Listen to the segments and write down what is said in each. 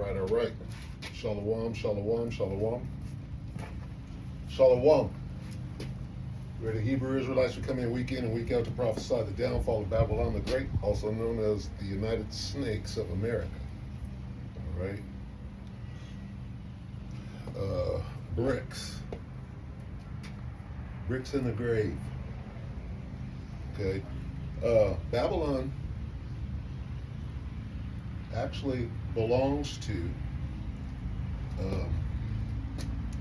All right. Shalom, shalom, shalom. Shalom. We're the Hebrew Israelites who come in week in and week out to prophesy the downfall of Babylon the Great, also known as the United Snakes of America. All right. Bricks. Bricks in the grave. Okay. Babylon actually belongs to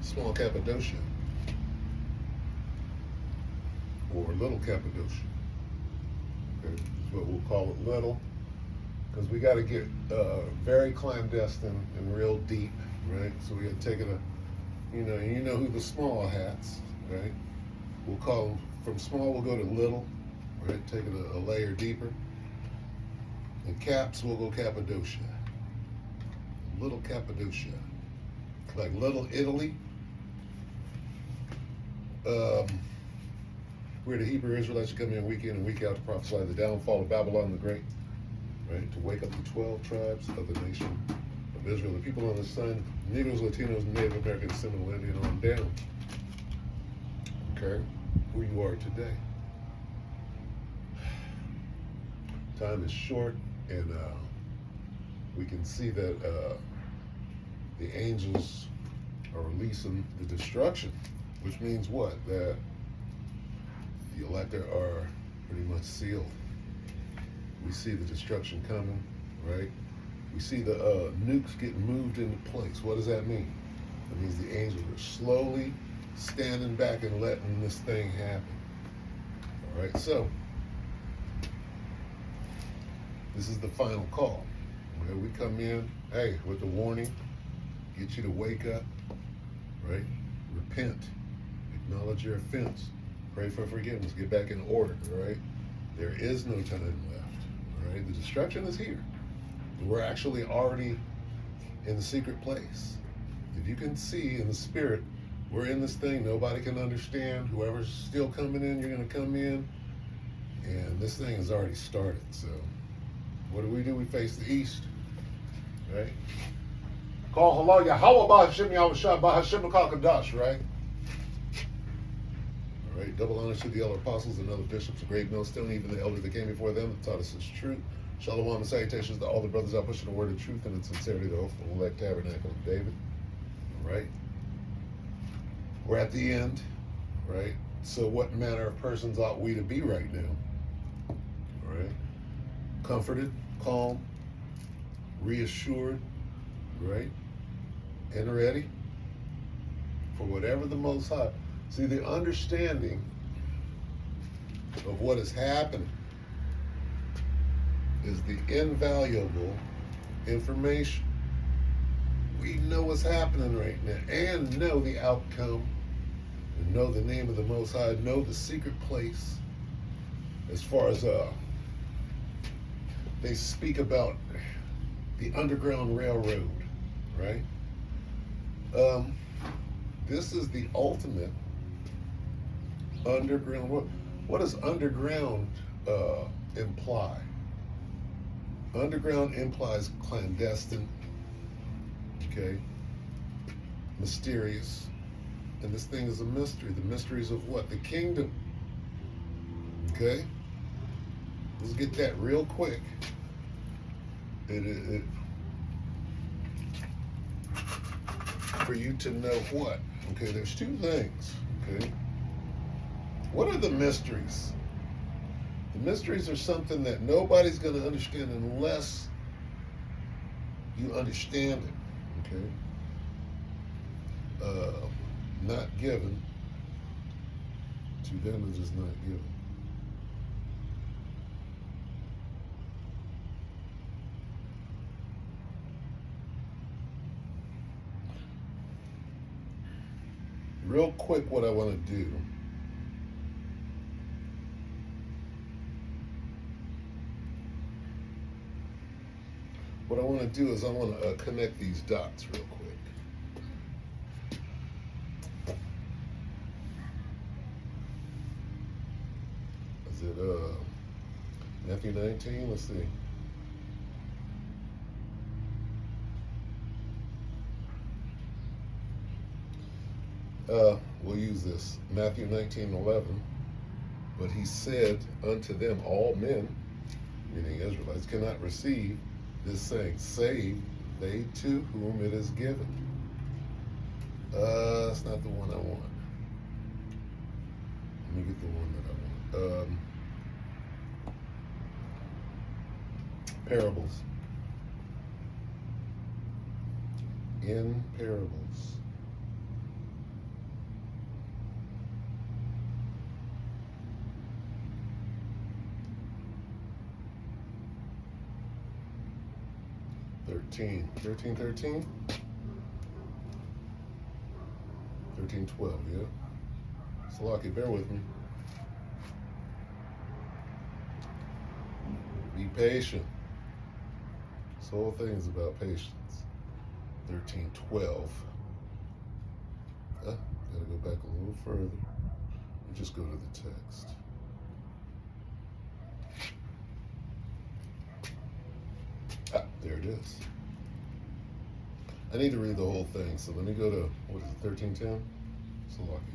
small Cappadocia, or little Cappadocia. Okay, that's what we'll call it, little, because we got to get very clandestine and real deep, right? So we got to take it you know who the small hats, right? We'll call them, from small we'll go to little, right? Take it a layer deeper. And caps, we'll go Cappadocia. Little Cappadocia. Like little Italy. We're the Hebrew Israelites who come in week in and week out to prophesy the downfall of Babylon the Great, right? To wake up the 12 tribes of the nation of Israel, the people on the sun, Negroes, Latinos, Native Americans, Seminole Indian, on down. Okay? Who you are today. Time is short, and we can see that the angels are releasing the destruction, which means what? That the elect are pretty much sealed. We see the destruction coming, right? We see the nukes getting moved into place. What does that mean? That means the angels are slowly standing back and letting this thing happen. All right, so this is the final call. Where we come in, hey, with the warning, get you to wake up, right? Repent, acknowledge your offense, pray for forgiveness, get back in order, right? There is no time left, right? The destruction is here. We're actually already in the secret place. If you can see in the spirit, we're in this thing, nobody can understand. Whoever's still coming in, you're gonna come in, and this thing has already started, so. What do? We face the east, right? Call halal Yahweh B'Hashem Yahushua B'Hashem Kadash, right? All right, double honors to the elder apostles and other bishops, a great millstone, even the elder that came before them that taught us his truth. Shalom and salutations to all the brothers out pushing the word of truth and in sincerity, the hopeful elect tabernacle of David. All right? We're at the end, right? So what manner of persons ought we to be right now? All right? Comforted, calm, reassured, right? And ready for whatever the Most High. See, the understanding of what is happening is the invaluable information. We know what's happening right now and know the outcome and know the name of the Most High, know the secret place as far as they speak about the Underground Railroad, right? This is the ultimate underground. What does underground imply? Underground implies clandestine, okay, mysterious, and this thing is a mystery. The mysteries of what? The kingdom, okay? Let's get that real quick. For you to know what? Okay, there's two things, okay? What are the mysteries? The mysteries are something that nobody's going to understand unless you understand it, okay? Not given to them it is not given. Real quick, what I want to do. What I want to do is I want to connect these dots real quick. Is it Matthew 19? Let's see. We'll use this. Matthew 19:11. But he said unto them, all men, meaning Israelites, cannot receive this saying, save they to whom it is given. That's not the one I want. Let me get the one that I want. Parables. In parables. Thirteen. 13:12, yeah. Salaki, bear with me. Be patient. This whole thing is about patience. 13:12. Gotta go back a little further. We'll just go to the text. There it is. I need to read the whole thing, so let me go to, what is it, 13:10? Salaki.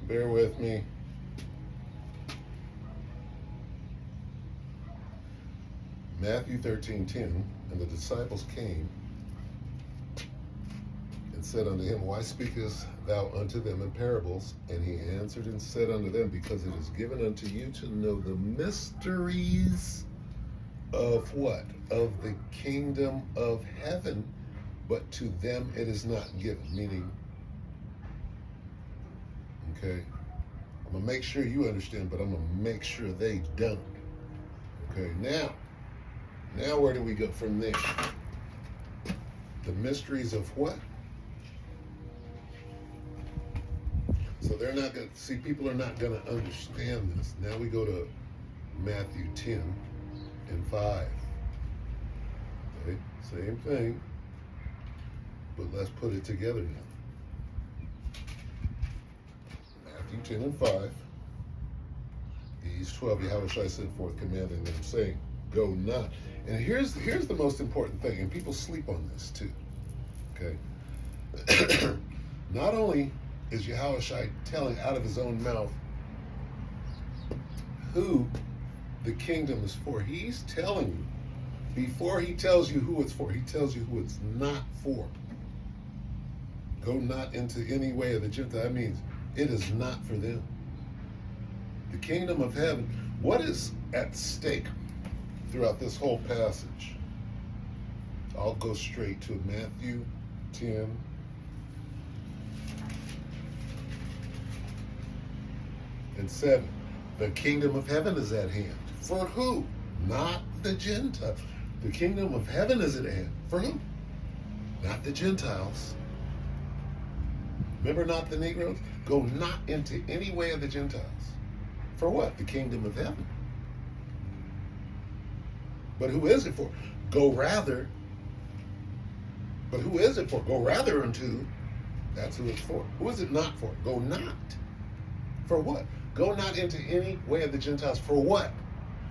Bear with me. Matthew 13:10, and the disciples came and said unto him, why speakest thou unto them in parables? And he answered and said unto them, because it is given unto you to know the mysteries of what? Of the kingdom of heaven, but to them it is not given. Meaning, okay, I'm going to make sure you understand, but I'm going to make sure they don't. Okay, now where do we go from there? The mysteries of what? So they're not going to, see, people are not going to understand this. Now we go to Matthew 10:5. Okay, same thing, but let's put it together now. Matthew 10:5. These 12 Yahushua sent forth, commanding them, saying, go not. And here's the most important thing, and people sleep on this too. Okay. Not only is Yahushua telling out of his own mouth who the kingdom is for, he's telling you, before he tells you who it's for, he tells you who it's not for. Go not into any way of the Gentile. That means it is not for them. The kingdom of heaven, what is at stake throughout this whole passage? I'll go straight to Matthew 10:7. The kingdom of heaven is at hand. For who? Not the Gentiles. The kingdom of heaven is at hand. For who? Not the Gentiles. Remember, not the Negroes? Go not into any way of the Gentiles. For what? The kingdom of heaven. But who is it for? Go rather. But who is it for? Go rather unto. That's who it's for. Who is it not for? Go not. For what? Go not into any way of the Gentiles. For what?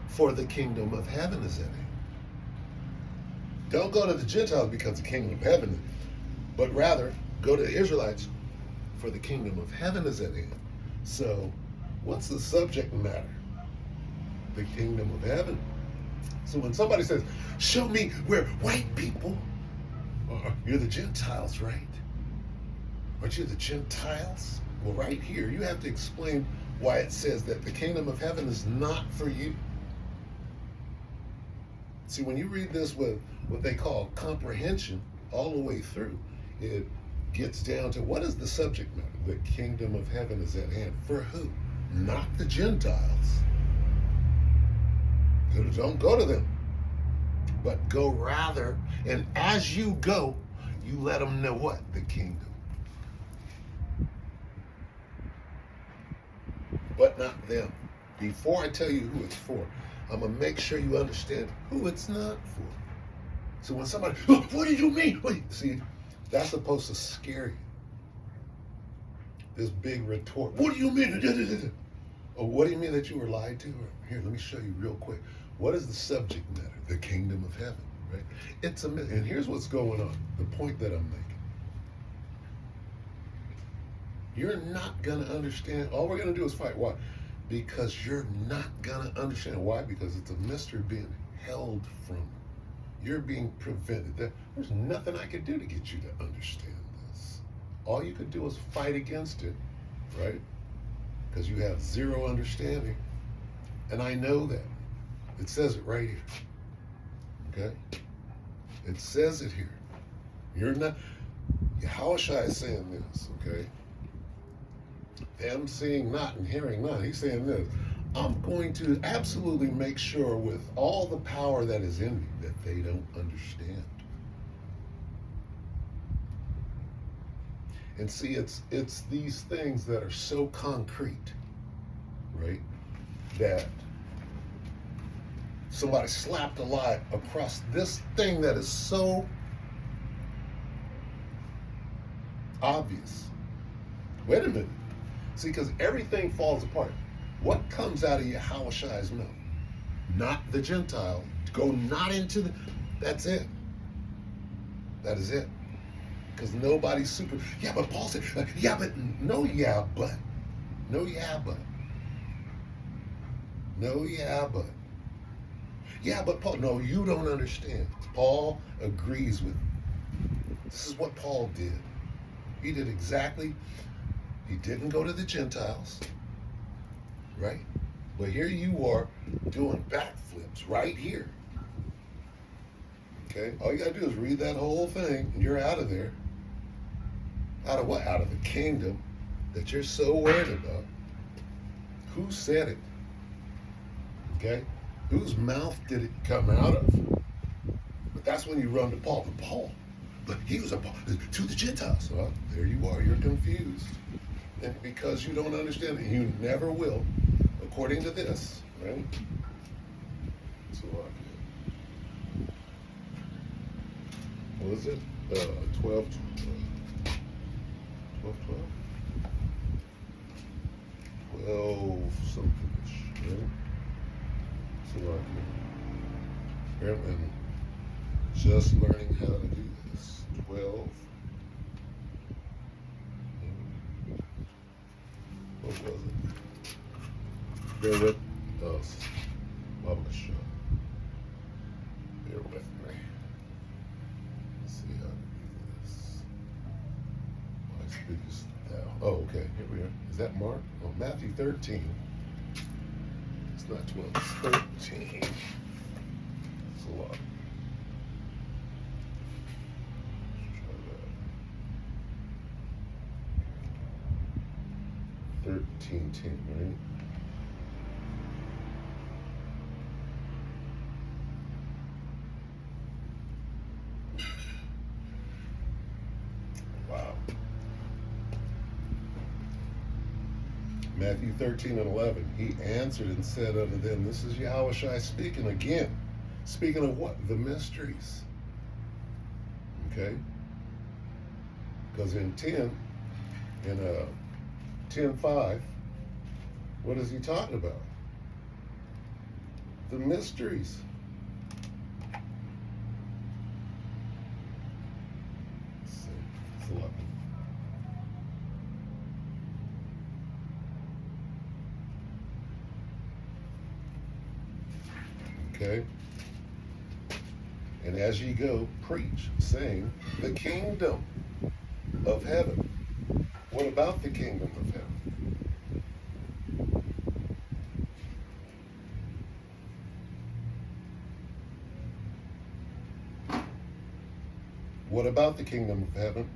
For the kingdom of heaven is at hand. Don't go to the Gentiles because the kingdom of heaven, but rather go to the Israelites, for the kingdom of heaven is at hand. So, what's the subject matter? The kingdom of heaven. So when somebody says, show me where white people, you're the Gentiles, right? Aren't you the Gentiles? Well, right here, you have to explain why it says that the kingdom of heaven is not for you. See, when you read this with what they call comprehension all the way through, it gets down to what is the subject matter? The kingdom of heaven is at hand. For who? Not the Gentiles. Don't go to them, but go rather, and as you go, you let them know what? The kingdom. But not them. Before I tell you who it's for, I'm going to make sure you understand who it's not for. So when somebody, oh, what do you mean? Wait, see, that's supposed to scare you. This big retort. What do you mean? Oh, what do you mean that you were lied to? Here, let me show you real quick. What is the subject matter? The kingdom of heaven, right? It's a myth. And here's what's going on. The point that I'm making. You're not going to understand. All we're going to do is fight. Why? Because you're not going to understand. Why? Because it's a mystery being held from you. You're being prevented. There's nothing I could do to get you to understand this. All you could do is fight against it, right? Because you have zero understanding. And I know that. It says it right here. Okay? It says it here. You're not. Yahushua is saying this, okay? Them seeing not and hearing not. He's saying this. I'm going to absolutely make sure with all the power that is in me that they don't understand. And see, it's these things that are so concrete, right? That somebody slapped a lie across this thing that is so obvious. Wait a minute. See, because everything falls apart. What comes out of Yahushua's mouth? Not the Gentile. Go not into the... That's it. That is it. Because nobody's super... Yeah, but Paul said... Yeah, but... No, yeah, but... No, yeah, but... No, yeah, but... Yeah, but Paul... No, you don't understand. Paul agrees with... This is what Paul did. He did exactly... He didn't go to the Gentiles, right? But here you are doing backflips right here. Okay? All you got to do is read that whole thing, and you're out of there. Out of what? Out of the kingdom that you're so worried about. Who said it? Okay? Whose mouth did it come out of? But that's when you run to Paul. But Paul, but he was to the Gentiles. Well, there you are. You're confused. And because you don't understand it, you never will, according to this, right? So, what is it? 12, something-ish, right? So, and just learning how to do this. 12. What was it? Bear with us. Publisher. Bear with me. Let's see how to do this. My speakers now. Oh, okay. Here we are. Is that Mark? Oh, Matthew 13. It's not 12. It's 13. It's a lot. 13:10, right? Wow. Matthew 13:11. He answered and said unto them, this is Yahushua speaking again. Speaking of what? The mysteries. Okay? Because in 10:5, what is he talking about? The mysteries. Let's see. It's 11. Okay? And as ye go, preach, saying, the kingdom of heaven. What about the kingdom of heaven? What about the kingdom of heaven?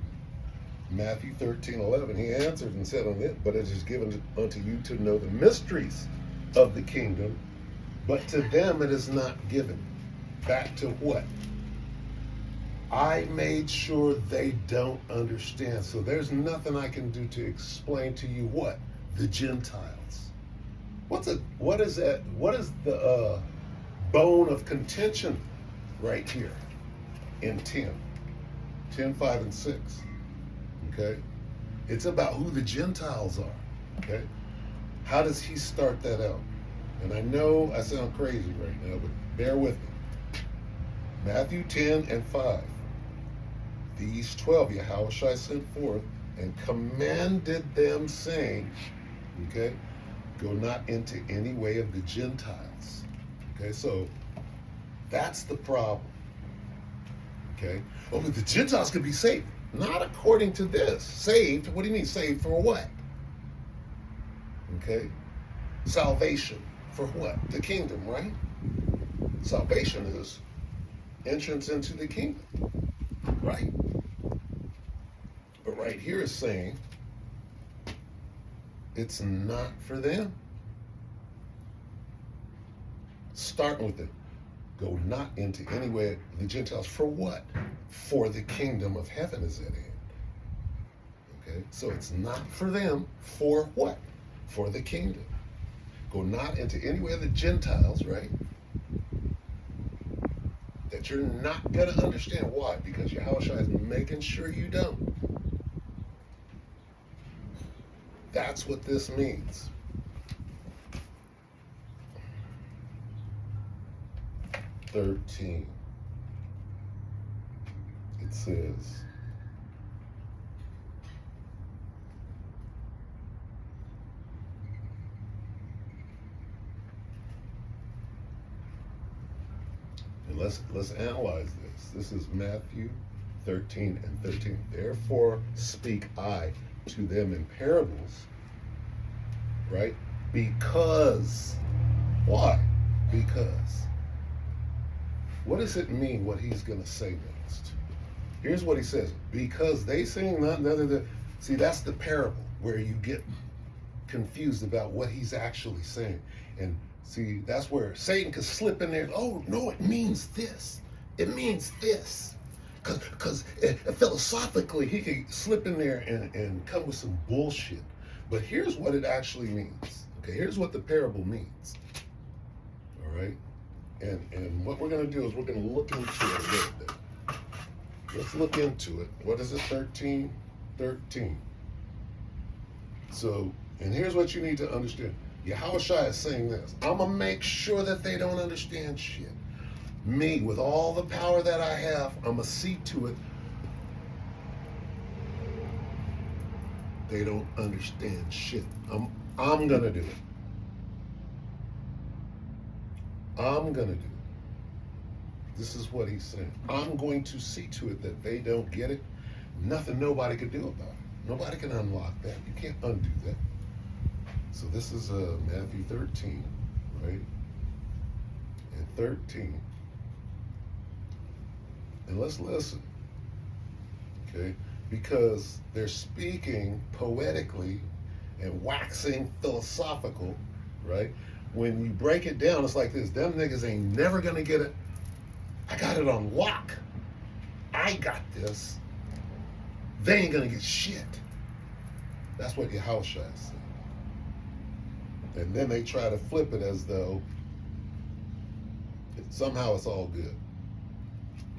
Matthew 13:11. He answered and said unto it, but it is given unto you to know the mysteries of the kingdom, but to them it is not given. Back to what? I made sure they don't understand. So there's nothing I can do to explain to you what? The Gentiles. What is that? What is the bone of contention right here in 10, 5, and 6? Okay? It's about who the Gentiles are. Okay? How does he start that out? And I know I sound crazy right now, but bear with me. Matthew 10 and 5. These 12 Yahushua sent forth and commanded them, saying, okay, go not into any way of the Gentiles. Okay, so that's the problem. Okay, oh, but the Gentiles could be saved. Not according to this. Saved, what do you mean saved for what? Okay, salvation for what? The kingdom, right? Salvation is entrance into the kingdom, right? But right here is saying it's not for them. Starting with it. Go not into any way of the Gentiles. For what? For the kingdom of heaven is at hand. Okay, so it's not for them. For what? For the kingdom. Go not into any way of the Gentiles, right? That you're not going to understand. Why? Because Yahushua is making sure you don't. That's what this means. It says, and let's analyze this. This is Matthew 13:13. Therefore speak I to them in parables, right? Because, why? Because. What does it mean, what he's going to say next? Here's what he says. Because they sing nothing other than... See, that's the parable where you get confused about what he's actually saying. And see, that's where Satan could slip in there. Oh, no, it means this. It means this. Because philosophically, he could slip in there and come with some bullshit. But here's what it actually means. Okay, here's what the parable means. All right? And what we're going to do is we're going to look into it a little bit. Let's look into it. What is it? 13:13. So, and here's what you need to understand. Yahushua is saying this. I'm going to make sure that they don't understand shit. Me, with all the power that I have, I'm going to see to it they don't understand shit. I'm going to do it. I'm going to do it. This is what he's saying. I'm going to see to it that they don't get it. Nothing nobody could do about it. Nobody can unlock that. You can't undo that. So this is Matthew 13, right? And 13. And let's listen, okay? Because they're speaking poetically and waxing philosophical, right? When you break it down, it's like this. Them niggas ain't never gonna get it. I got it on lock. I got this. They ain't gonna get shit. That's what Yahushua said. And then they try to flip it as though somehow it's all good.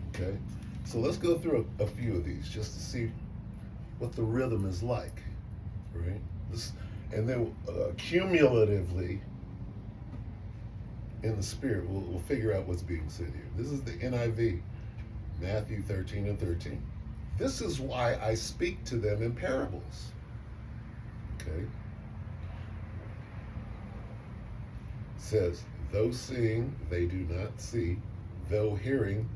Okay? So let's go through a few of these just to see what the rhythm is like. Right? And then cumulatively, in the spirit, we'll figure out what's being said here. This is the NIV, Matthew 13:13. This is why I speak to them in parables. Okay? It says, though seeing, they do not see. Though hearing,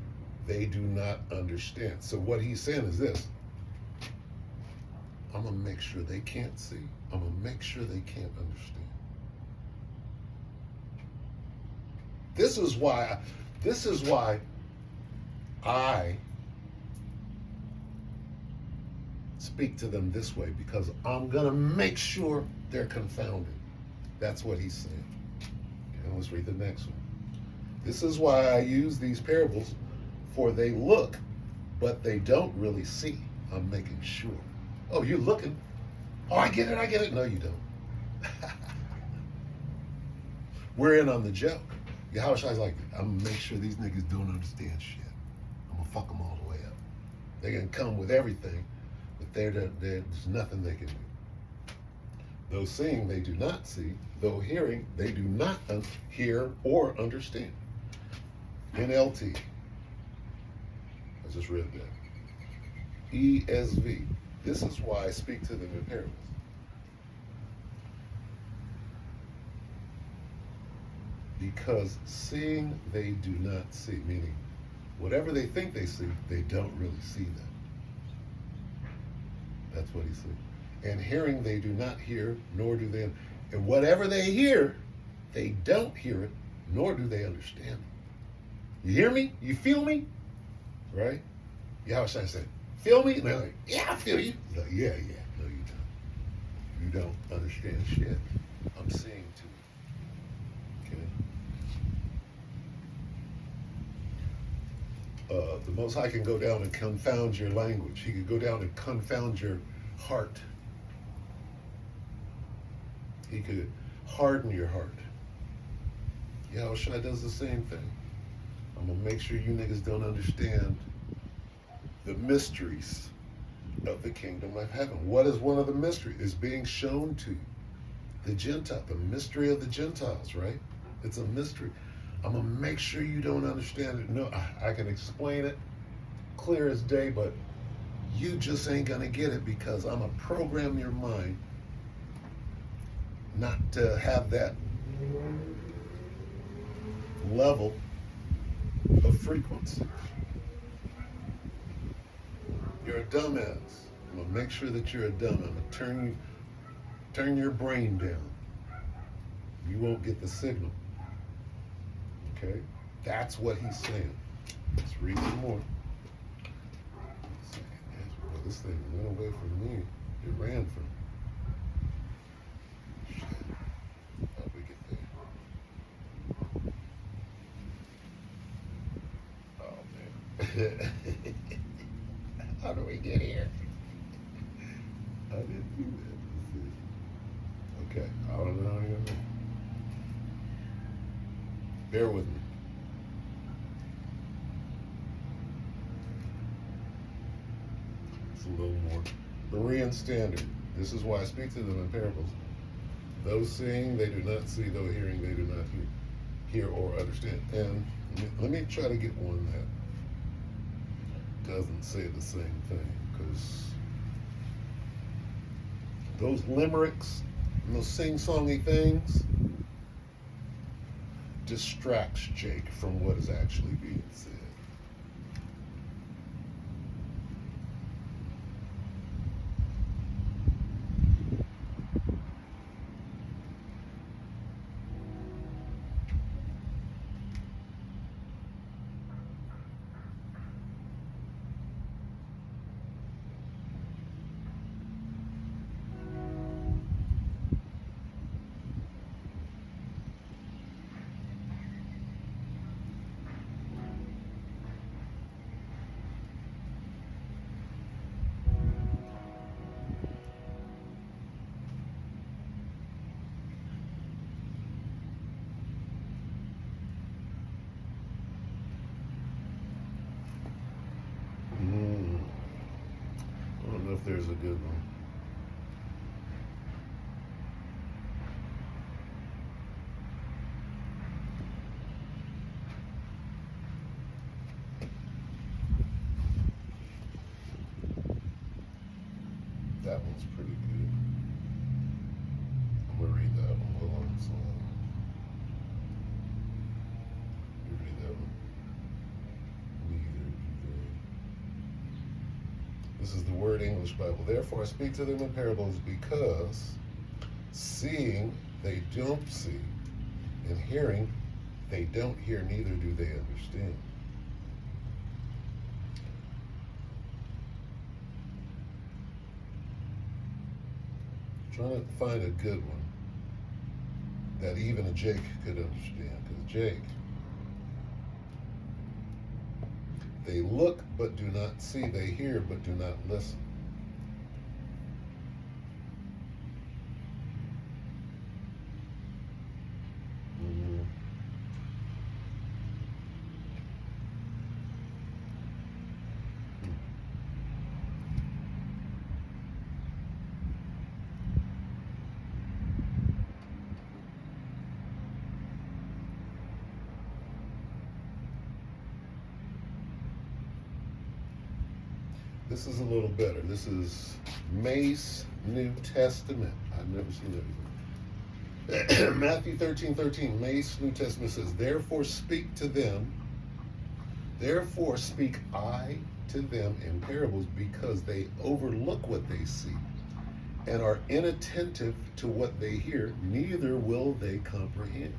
they do not understand. So what he's saying is this. I'm going to make sure they can't see. I'm going to make sure they can't understand. This is why I speak to them this way, because I'm going to make sure they're confounded. That's what he's saying. Okay, let's read the next one. This is why I use these parables, for they look, but they don't really see. I'm making sure. Oh, you're looking. Oh, I get it. No, you don't. We're in on the joke. Yahushua's like, I'm gonna make sure these niggas don't understand shit. I'm gonna fuck them all the way up. They're gonna come with everything, but there's nothing they can do. Though seeing, they do not see. Though hearing, they do not hear or understand. NLT. I just read that. ESV. This is why I speak to them in parables. Because seeing they do not see, meaning whatever they think they see, they don't really see that. That's what he's saying. And hearing they do not hear, nor do they. And whatever they hear, they don't hear it, nor do they understand it. You hear me? You feel me? Right? Yahushua said, feel me? And they're like, yeah, I feel you. He's like, yeah. No, you don't. You don't understand shit. I'm saying to you. Okay? The Most High can go down and confound your language. He could go down and confound your heart. He could harden your heart. Yahushua does the same thing. I'm going to make sure you niggas don't understand the mysteries of the kingdom of heaven. What is one of the mysteries? It's being shown to the Gentile, the mystery of the Gentiles, right? It's a mystery. I'm going to make sure you don't understand it. No, I can explain it clear as day, but you just ain't going to get it because I'm going to program your mind not to have that level of frequency. You're a dumbass. I'm going to make sure that you're a dumb. I'm going to turn your brain down. You won't get the signal. Okay? That's what he's saying. Let's read some more. Well, this thing went away from me. It ran from me. How'd we get there? Oh, man. How do we get here? I didn't do that. Okay. I don't know. Bear with me. It's a little more. Berean Standard. This is why I speak to them in parables. Those seeing, they do not see. Though hearing, they do not hear or understand. And let me try to get one that doesn't say the same thing, because those limericks and those sing-songy things distracts Jake from what is actually being said. I don't know if there's a good one. That one's pretty good. I'm gonna read that one. Hold on. So, you read that one. Neither do they. This is the Word English Bible. Therefore, I speak to them in parables, because seeing they don't see, and hearing they don't hear, neither do they understand. Trying to find a good one that even a Jake could understand. Because Jake, they look but do not see, they hear but do not listen. This is a little better. This is Mace New Testament. I've never seen that before. Matthew 13:13. Mace New Testament says, therefore speak I to them in parables, because they overlook what they see and are inattentive to what they hear, neither will they comprehend.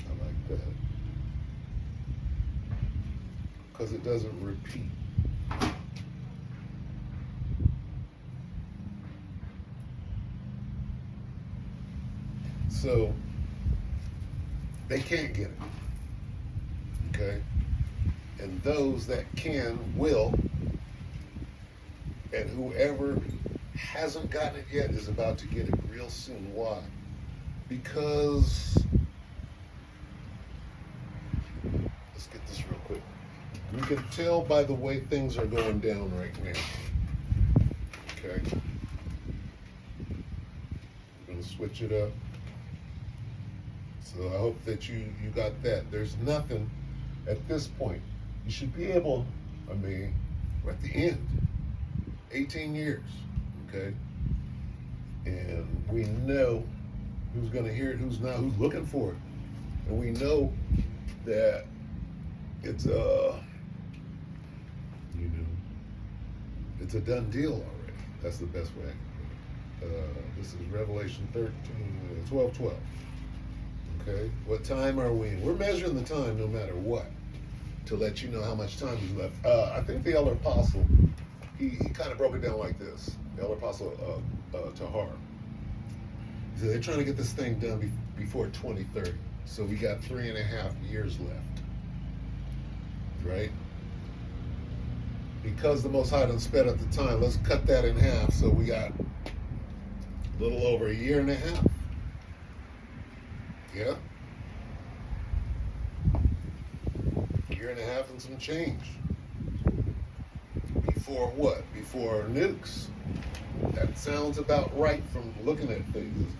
I like that. Because it doesn't repeat. So they can't get it. Okay? And those that can will. And whoever hasn't gotten it yet is about to get it real soon. Why? Because, let's get this real quick. We can tell by the way things are going down right now. Okay? We're going to switch it up. So I hope that you got that. There's nothing at this point. You should be able, we're at the end. 18 years, okay? And we know who's going to hear it, who's not, who's looking for it. And we know that it's it's a done deal already. That's the best way I can put it. This is Revelation 12:12. Okay, what time are we in? We're measuring the time no matter what, to let you know how much time is left. I think the Elder Apostle, he kind of broke it down like this. The Elder Apostle Tahar. He said they're trying to get this thing done before 2030. So we got 3.5 years left. Right? Because the Most High done sped up the time, let's cut that in half. So we got a little over 1.5 years. Yeah? 1.5 years and some change. Before what? Before nukes. That sounds about right from looking at things.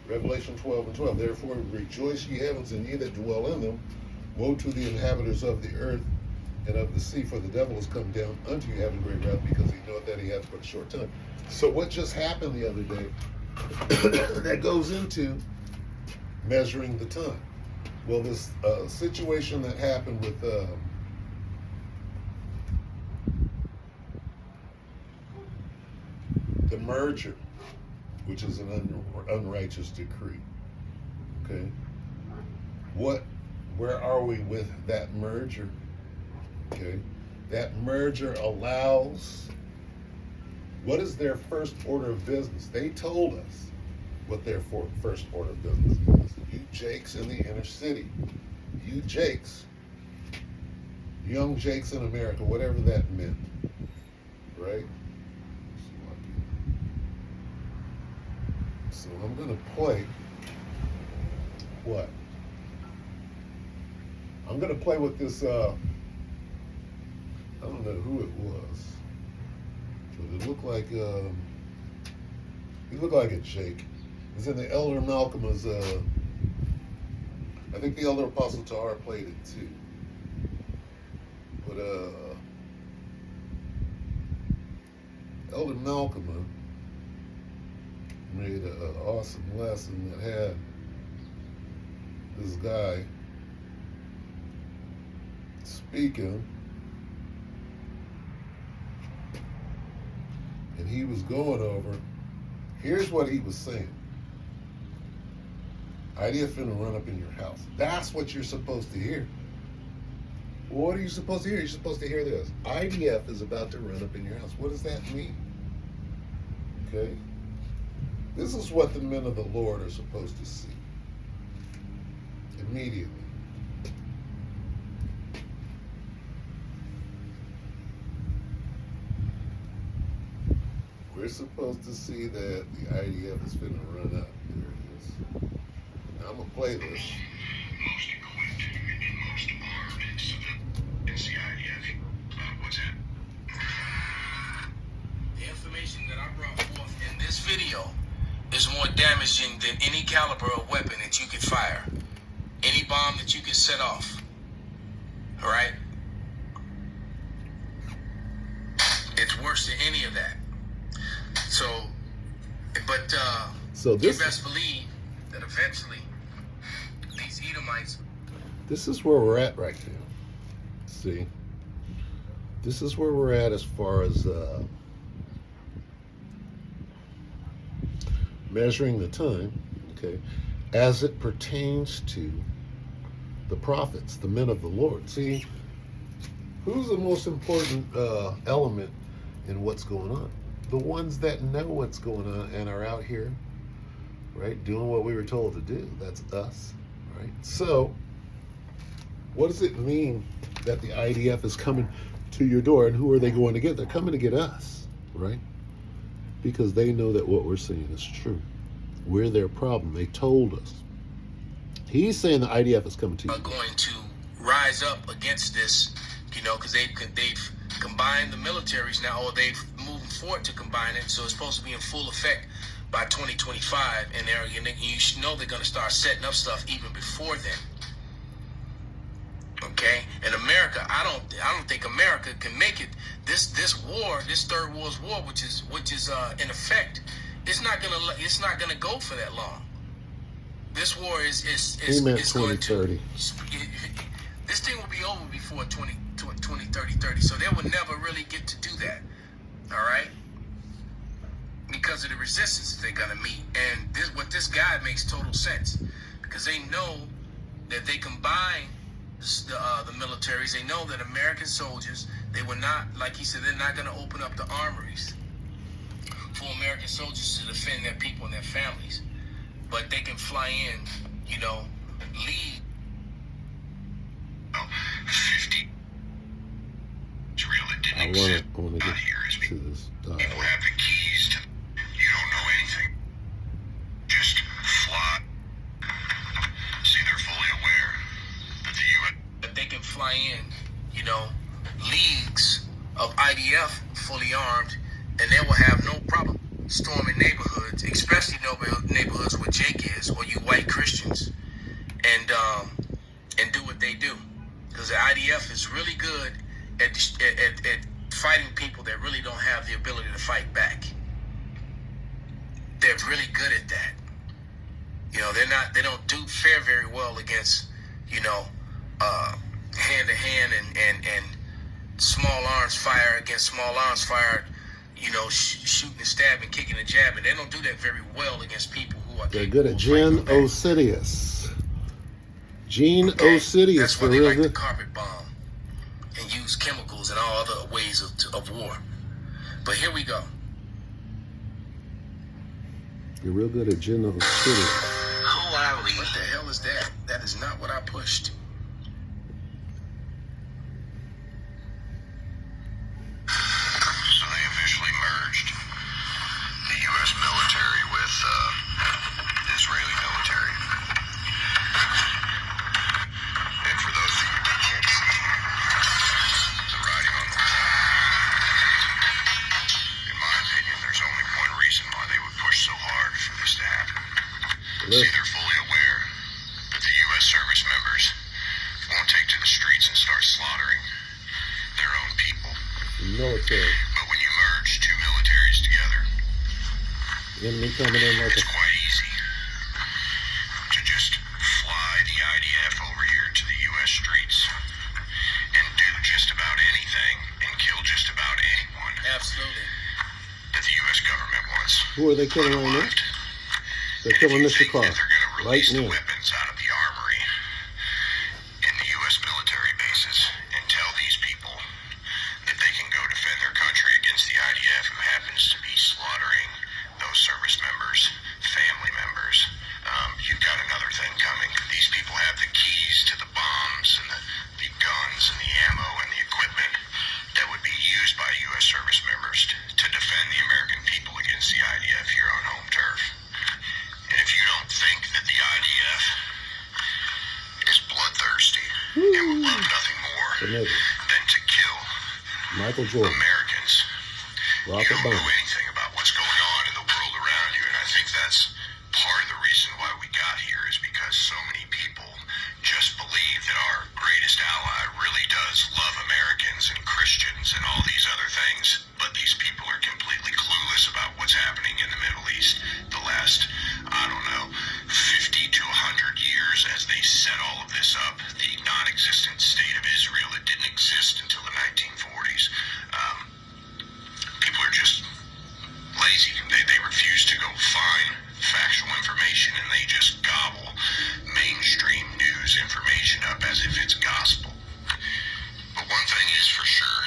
Revelation 12:12. Therefore rejoice, ye heavens, and ye that dwell in them. Woe to the inhabitants of the earth and of the sea, for the devil is come down unto you, having great wrath, because he knoweth that he hath but a short time. So what just happened the other day that goes into measuring the time? Well, this situation that happened with the merger, which is an unrighteous decree. Okay, where are we with that merger? Okay, that merger allows, what is their first order of business? They told us what their first order of business is. You Jakes in the inner city, you Jakes, young Jakes in America, whatever that meant, right? So I'm going to play what? I'm going to play with this, I don't know who it was, but it looked like, he looked like a Jake. It's in the Elder Malcolm's, I think the Elder Apostle Tahar played it too. But, Elder Malcolm made an awesome lesson that had this guy speaking, and he was going over, here's what he was saying. IDF finna run up in your house. That's what you're supposed to hear. What are you supposed to hear? You're supposed to hear this. IDF is about to run up in your house. What does that mean? Okay? This is what the men of the Lord are supposed to see. Immediately. We're supposed to see that the IDF is finna run up. There it is. Now I'm gonna play this. Most equipped and most armed civilians, the IDF. What's that? The information that I brought forth in this video is more damaging than any caliber of weapon that you could fire, any bomb that you could set off. All right? It's worse than any of that. So, but So you this best believe that eventually these Edomites. this is where we're at right now. See, this is where we're at as far as measuring the time, okay, as it pertains to the prophets, the men of the Lord. See, who's the most important element in what's going on? The ones that know what's going on and are out here, right, doing what we were told to do. That's us, right? So, what does it mean that the IDF is coming to your door, and who are they going to get? They're coming to get us, right? Because they know that what we're saying is true. We're their problem. They told us. He's saying the IDF is coming to you. Are going to rise up against this, you know, because they've combined the militaries now, or they've moved forward to combine it, so it's supposed to be in full effect by 2025, and you should know they're going to start setting up stuff even before then. Okay, and America, I don't think America can make it. This war, this Third World War, which is in effect, it's not gonna go for that long. This war is He meant going 2030. This thing will be over before 2030. So they will never really get to do that. All right, because of the resistance they're gonna meet, and this guy makes total sense, because they know that they combine the militaries. They know that American soldiers, they were not, like he said, they're not going to open up the armories for American soldiers to defend their people and their families. But they can fly in, you know, lead 50. It's real. It didn't exist. I want to get to this. People have the keys to. You don't know anything. Just fly. See, they're fully aware that the U.S. that they can fly in, you know, leagues of IDF fully armed, and they will have no problem storming neighborhoods, especially neighborhoods where Jake is, or you white Christians, and do what they do, because the IDF is really good at fighting people that really don't have the ability to fight back. They're really good at that. You know, they don't do fare very well against, you know, hand to hand and small arms fire against small arms fire, you know, shooting and stabbing, kicking and jabbing. They don't do that very well against people who are. They're good at Gene Osidious. Gene Osidious. That's why they like to carpet bomb and use chemicals and all other ways of war. But here we go. You're real good at Gene Osidious. Who are we? What the hell is that? That is not what I pushed. So they officially merged the U.S. military with the Israeli military. And for those of you that can't see the writing on the wall, in my opinion, there's only one reason why they would push so hard for this to happen. See, they're fully aware that the U.S. service members won't take to the streets and start slaughtering their own people. Military. But when you merge two militaries together, Enemy coming in like it's quite easy to just fly the IDF over here to the U.S. streets and do just about anything and kill just about anyone. Absolutely. That the U.S. government wants. Who are they killing right now? They're killing Mr. Carr. They're going to release Right the now. weapons out of the armory in the U.S. military bases and tell these people that they can go defend their country against the IDF, who happens to be slaughtering those service members, family members. You've got another thing coming. These people have the keys to the bombs and the guns and the ammo and the equipment that would be used by U.S. service members to defend the American people against the IDF here on home turf. And if you don't think that the IDF is bloodthirsty and would love nothing more than to kill Michael Jordan. Americans, you Rocket don't know bomb. anything about what's going on in the world around you. And I think that's part of the reason why we got here, is because so many people just believe that our greatest ally really they set all of this up. The non-existent state of Israel, it didn't exist until the 1940s. People are just lazy. They refuse to go find factual information, and they just gobble mainstream news information up as if it's gospel. But one thing is for sure,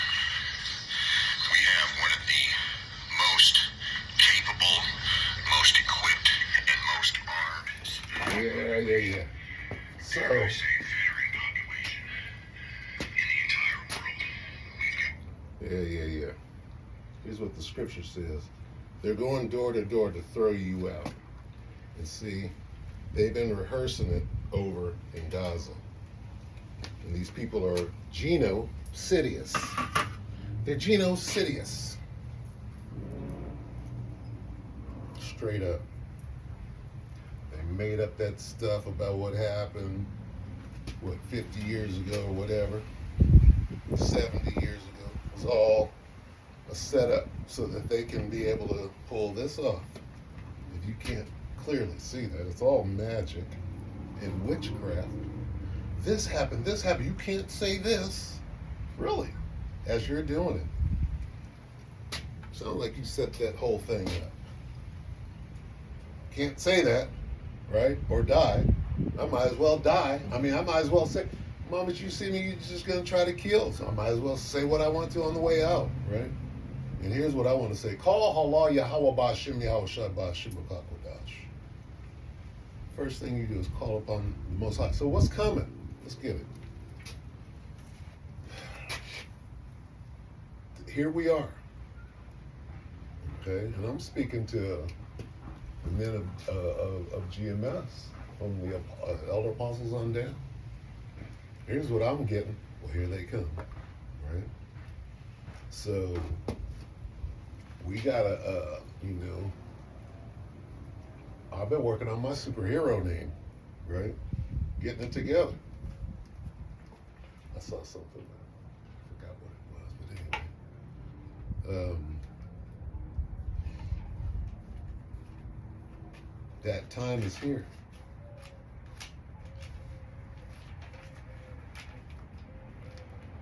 we have one of the most capable, most equipped, and most armed Yeah. So, veteran population in the entire world. yeah. Here's what the scripture says. They're going door to door to throw you out. And see, they've been rehearsing it over in Gaza. And these people are genocidious. They're genocidious. Straight up. They made up that stuff about what happened, 50 years ago or whatever, 70 years ago. It was all a setup so that they can be able to pull this off. If you can't clearly see that, it's all magic and witchcraft. This happened, you can't say this, really, as you're doing it. Sounds like you set that whole thing up. Can't say that, right? Or die. I might as well die. I might as well say, the moment you see me, you're just going to try to kill. So I might as well say what I want to on the way out, right? And here's what I want to say. Call Allah Yahweh Ba'Shem Yahweh Shai Ba'Shem Ba'Kodash. First thing you do is call upon the Most High. So what's coming? Let's get it. Here we are. Okay? And I'm speaking to the men of GMS, from the elder apostles on down. Here's what I'm getting. Well, here they come. Right? So we gotta, I've been working on my superhero name, right? Getting it together. I saw something, I forgot what it was, but anyway. That time is here.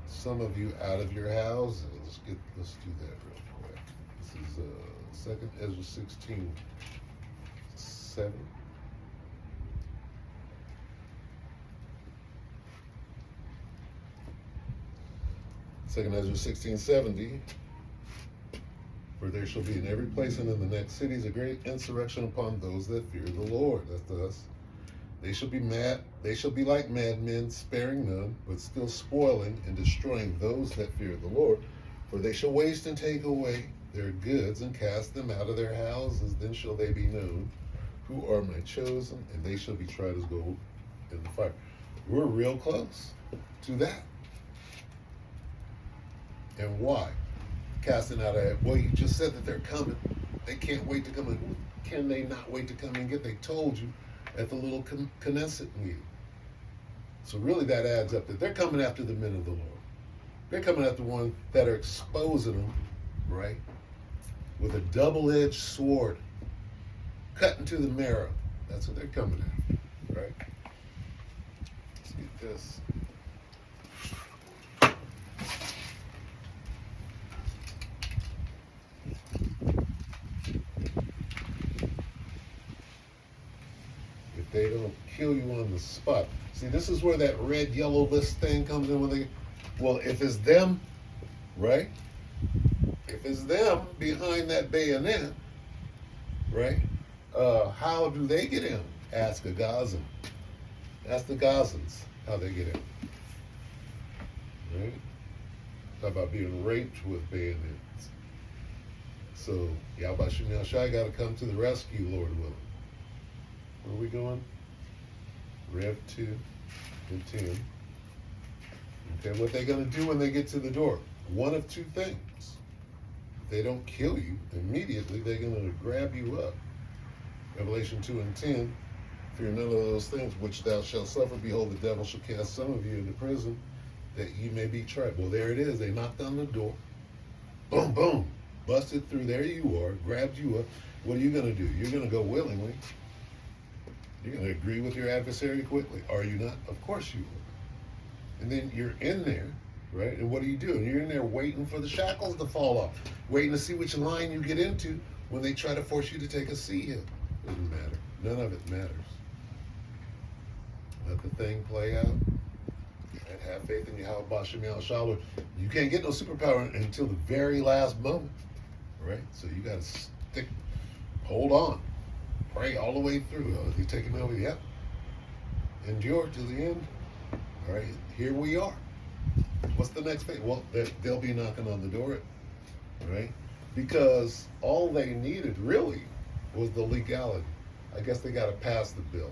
Some of you out of your houses. Let's do that real quick. This is 2nd Ezra 16:7. Second Ezra 16:70. For there shall be in every place and in the next cities a great insurrection upon those that fear the Lord. That's us. They shall be mad. They shall be like madmen, sparing none, but still spoiling and destroying those that fear the Lord. For they shall waste and take away their goods and cast them out of their houses. Then shall they be known who are my chosen, and they shall be tried as gold in the fire. We're real close to that. And why? Casting out of, well, you just said that they're coming. They can't wait to come in. Can they not wait to come and get? They told you at the little Knesset meeting. So really that adds up that they're coming after the men of the Lord. They're coming after the ones that are exposing them, right? With a double-edged sword, cutting to the marrow. That's what they're coming after, right? Let's get this. They don't kill you on the spot. See, this is where that red, yellow list thing comes in. Well, if it's them, right? If it's them behind that bayonet, right? How do they get in? Ask a Gazan. Ask the Gazans how they get in. Right? Talk about being raped with bayonets. So, Yahweh Shem Yahshai got to come to the rescue, Lord willing. Where are we going? Rev 2 and 10. Okay, what they going to do when they get to the door? One of two things. If they don't kill you, immediately they're going to grab you up. Revelation 2 and 10. Fear none of those things which thou shalt suffer. Behold, the devil shall cast some of you into prison, that you may be tried. Well, there it is. They knocked on the door. Boom, boom. Busted through. There you are. Grabbed you up. What are you going to do? You're going to go willingly. You're going to agree with your adversary quickly. Are you not? Of course you will. And then you're in there, right? And what are you doing? You're in there waiting for the shackles to fall off, waiting to see which line you get into when they try to force you to take a sea hill. Doesn't matter. None of it matters. Let the thing play out. And have faith in Yahweh Bashem Yahshua. You can't get no superpower until the very last moment, right? So you got to hold on, pray all the way through. You take him over, yep. Endure to the end. All right, here we are. What's the next thing? Well, they'll be knocking on the door, right? Because all they needed really was the legality. I guess they got to pass the bill,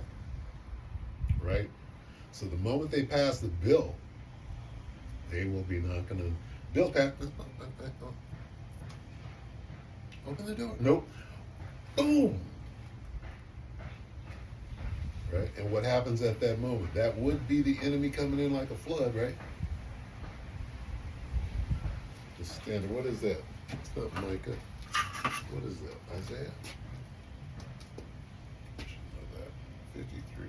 right? So the moment they pass the bill, they will be knocking on. Bill, pass. Open the door. Nope. Boom. Right? And what happens at that moment? That would be the enemy coming in like a flood, right? The standard. What is that? It's not Micah. What is that? Isaiah? I should know that. 53.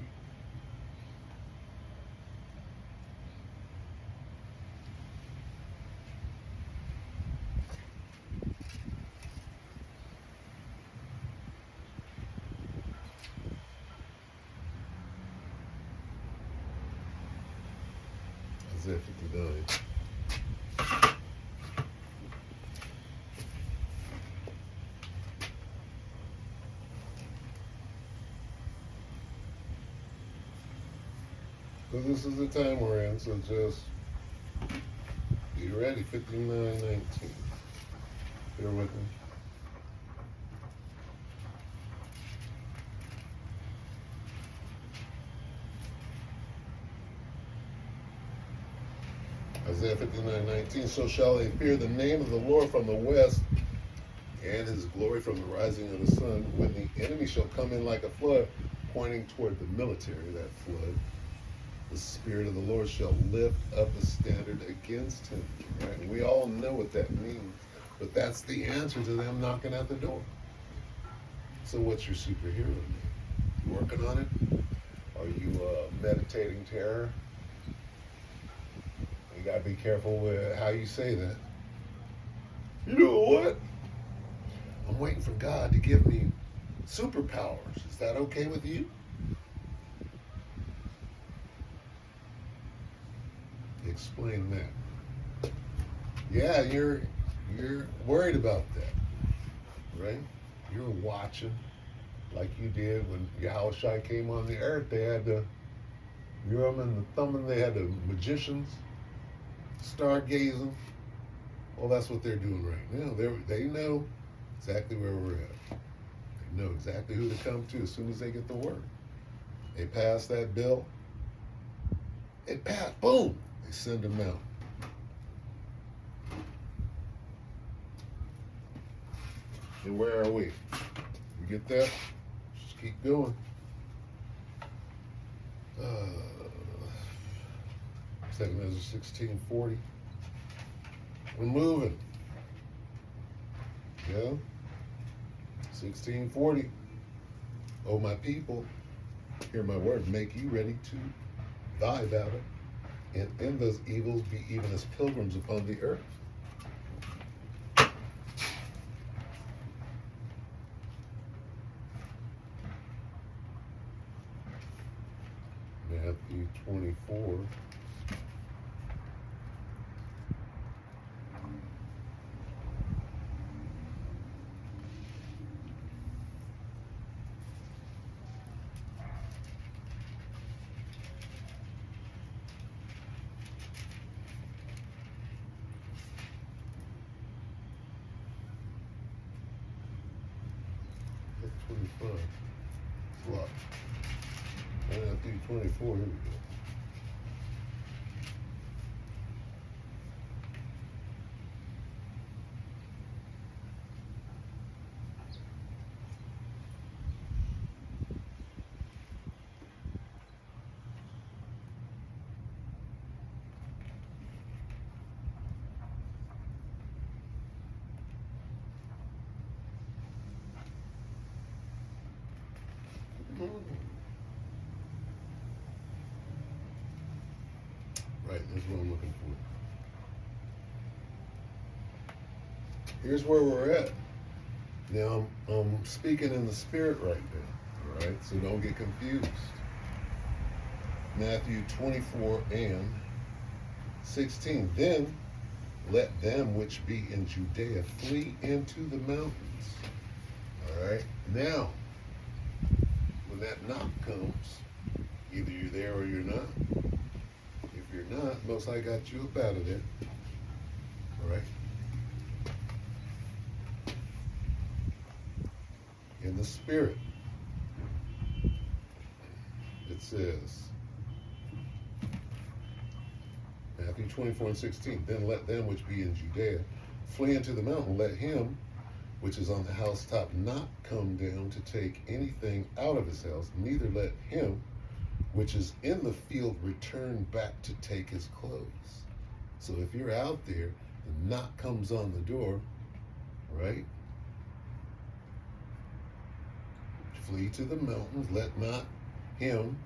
Isaiah 59. So this is the time we're in, so just be ready. 59:19. Bear with me. Isaiah 59:19. So shall they fear the name of the Lord from the west, and his glory from the rising of the sun, when the enemy shall come in like a flood, pointing toward the military, that flood. The Spirit of the Lord shall lift up a standard against him. Right? And we all know what that means. But that's the answer to them knocking at the door. So what's your superhero name? You working on it? Are you meditating terror? You got to be careful with how you say that. You know what? I'm waiting for God to give me superpowers. Is that okay with you? Explain that. Yeah, you're worried about that, right? You're watching like you did when Yahushua came on the earth. They had the Urim and the Thummim. They had the magicians stargazing. Well, that's what they're doing right now. They know exactly where we're at. They know exactly who to come to as soon as they get the word. They pass that bill. It passed. Boom. They send them out. And where are we? We get there? Just keep going. Second Ezra 16:40. We're moving. Yeah. 16:40. Oh, my people, hear my word. Make you ready to die battle, and in those evils be even as pilgrims upon the earth. Matthew 24. That's 25. What? Matthew 24. Here we go. right, that's what I'm looking for. Here's where we're at. Now, I'm speaking in the spirit right now, all right? So don't get confused. Matthew 24 and 16. Then let them which be in Judea flee into the mountains. All right? Now, when that knock comes, either you're there or you're not. If you're not, most I got you up out of there. All right? In the spirit, it says, Matthew 24 and 16, then let them which be in Judea flee into the mountain. Let him which is on the housetop not come down to take anything out of his house, neither let him which is in the field return back to take his clothes. So if you're out there, the knock comes on the door, right? Flee to the mountains, let him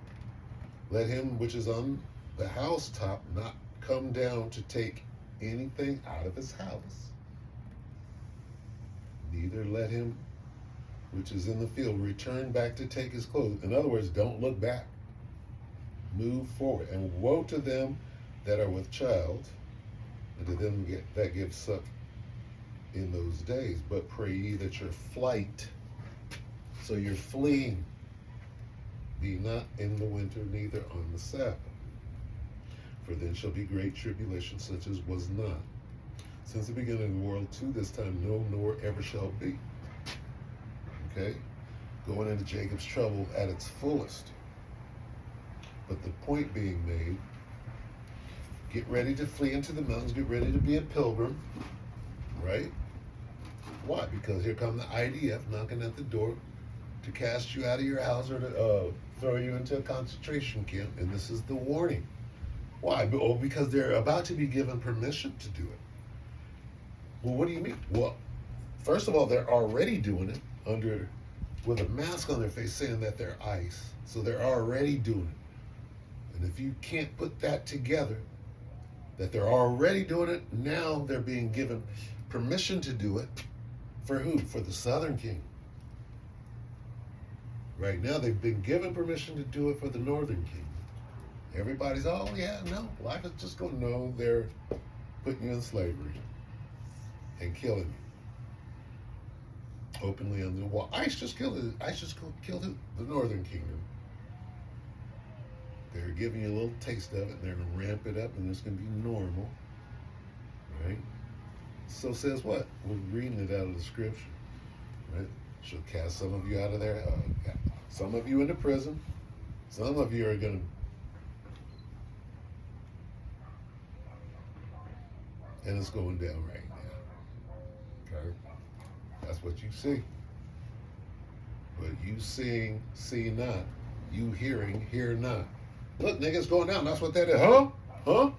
which is on the housetop not come down to take anything out of his house. Neither let him which is in the field return back to take his clothes. In other words, don't look back. Move forward. And woe to them that are with child, and to them that give suck in those days. But pray ye that your flight, so you're fleeing, be not in the winter, neither on the Sabbath. For then shall be great tribulation, such as was not since the beginning of the world to this time, no, nor ever shall be. Okay? Going into Jacob's trouble at its fullest. But the point being made, get ready to flee into the mountains, get ready to be a pilgrim, right? Why? Because here come the IDF knocking at the door to cast you out of your house or to throw you into a concentration camp, and this is the warning. Why? Oh, because they're about to be given permission to do it. Well, what do you mean? Well, first of all, they're already doing it with a mask on their face saying that they're ICE. So they're already doing it. And if you can't put that together, that they're already doing it, now they're being given permission to do it. For who? For the Southern King. Right now, they've been given permission to do it for the Northern King. Everybody's, oh yeah, no, life is just going, no, they're putting you in slavery and killing you openly on the wall. ICE just killed who? The Northern Kingdom. They're giving you a little taste of it, and they're going to ramp it up, and it's going to be normal, right? So says what? We're reading it out of the scripture, right? She'll cast some of you out of there, some of you into prison, some of you are going to, and it's going down right now. Okay? That's what you see. But you seeing, see not. You hearing, hear not. Look, nigga, it's going down. That's what that is. Huh?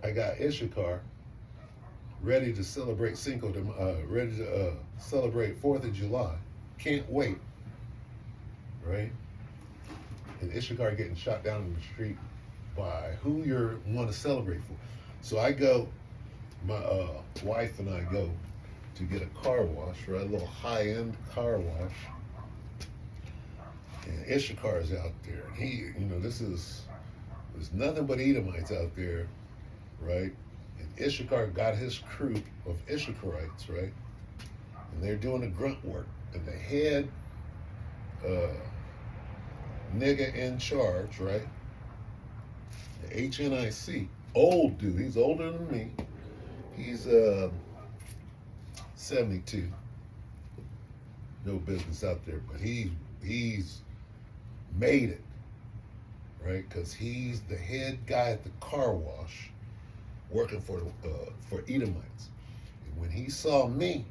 I got Issachar ready to celebrate ready to celebrate 4th of July. Can't wait. Right? And Issachar getting shot down in the street by who you want to celebrate for. So I go, my wife and I go to get a car wash, right? A little high-end car wash. And Issachar is out there. And he, there's nothing but Edomites out there, right? And Issachar got his crew of Issacharites, right? And they're doing the grunt work. And the head nigga in charge, right? The HNIC, old dude, he's older than me. He's 72. No business out there, but he's made it, right? Because he's the head guy at the car wash working for Edomites. And when he saw me,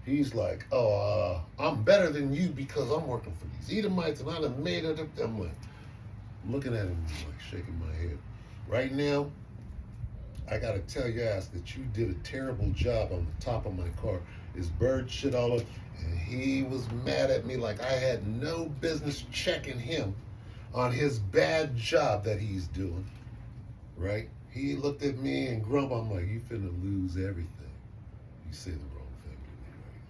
he's like, oh, I'm better than you because I'm working for these Edomites and I done made it up. I'm like, looking at him, like shaking my head. Right now, I gotta tell your ass that you did a terrible job on the top of my car. His bird shit all over, and he was mad at me like I had no business checking him on his bad job that he's doing, right? He looked at me and grumbled. I'm like, you finna lose everything. You say the wrong thing to me right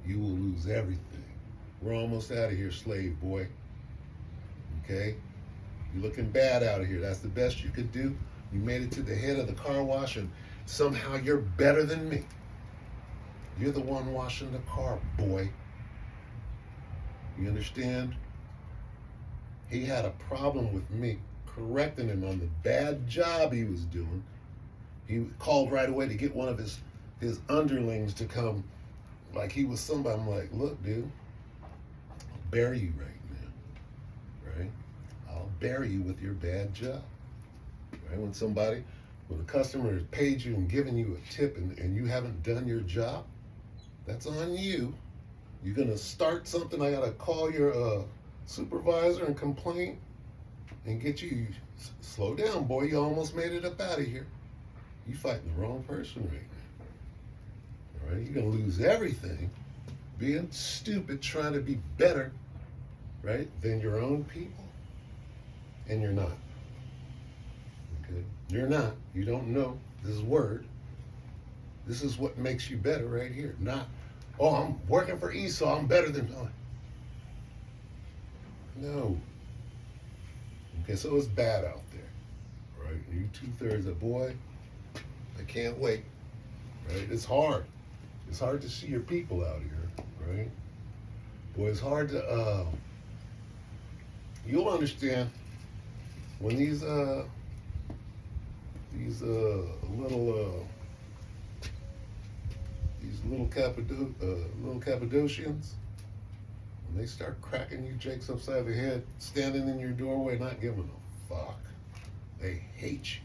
now. You will lose everything. We're almost out of here, slave boy. Okay? You're looking bad out of here. That's the best you could do. You made it to the head of the car wash and somehow you're better than me. You're the one washing the car, boy. You understand? He had a problem with me correcting him on the bad job he was doing. He called right away to get one of his underlings to come like he was somebody. I'm like, look, dude, I'll bury you right now, right? I'll bury you with your bad job, right? When a customer has paid you and given you a tip and you haven't done your job, that's on you. You're gonna start something, I gotta call your supervisor and complain and get you, slow down, boy, you almost made it up out of here. You fighting the wrong person right now. All right, you're gonna lose everything being stupid, trying to be better, right, than your own people. And you're not. Okay? You're not. You don't know. This is word. This is what makes you better right here. Not, oh, I'm working for Esau, I'm better than, oh. No. Okay, so it's bad out there, right? You 2/3 of boy, I can't wait, right? It's hard. It's hard to see your people out here, right? Boy, it's hard to, you'll understand when these little Cappadocians, when they start cracking you jakes upside the head, standing in your doorway, not giving a fuck. They hate you.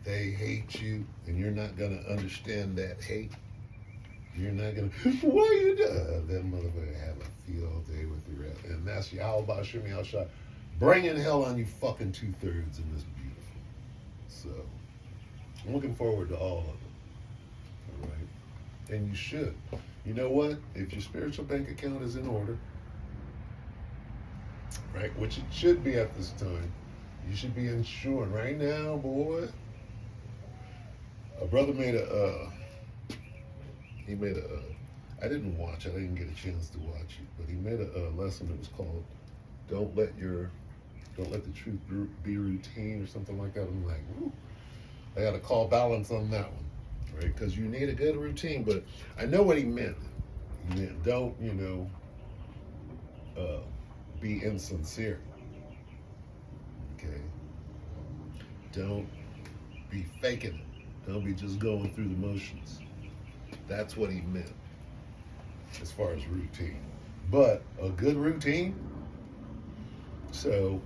They hate you, and you're not gonna understand that hate. You're not gonna, why you doing? That motherfucker have a field day with the rest. And that's Yahweh Shem Yahushua, bringing hell on you fucking 2/3 in this beautiful. So, I'm looking forward to all of it. All right? And you should. You know what? If your spiritual bank account is in order, right, which it should be at this time, you should be insured. Right now, boy, a brother made I didn't watch it, I didn't get a chance to watch it, but he made a lesson that was called Don't Let the Truth Be Routine or something like that. I'm like, woo, I got to call balance on that one, right? Because you need a good routine, but I know what he meant. He meant don't, be insincere, okay? Don't be faking it. Don't be just going through the motions. That's what he meant as far as routine. But a good routine, so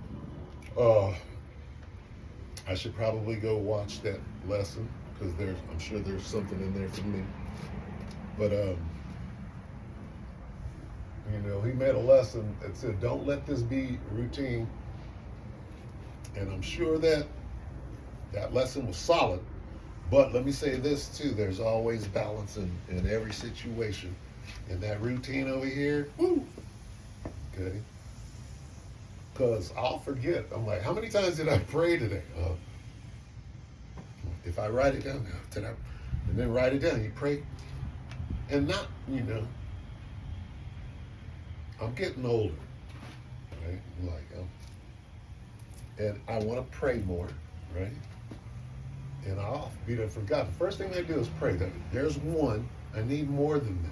I should probably go watch that lesson because I'm sure there's something in there for me. But he made a lesson that said, don't let this be routine. And I'm sure that lesson was solid. But let me say this too, there's always balance in every situation. And that routine over here, woo, okay? Because I'll forget. I'm like, how many times did I pray today? If I write it down, and then write it down, you pray. And not, I'm getting older, right? And I want to pray more, right? And I'll be done forgotten. First thing I do is pray. That there's one, I need more than that.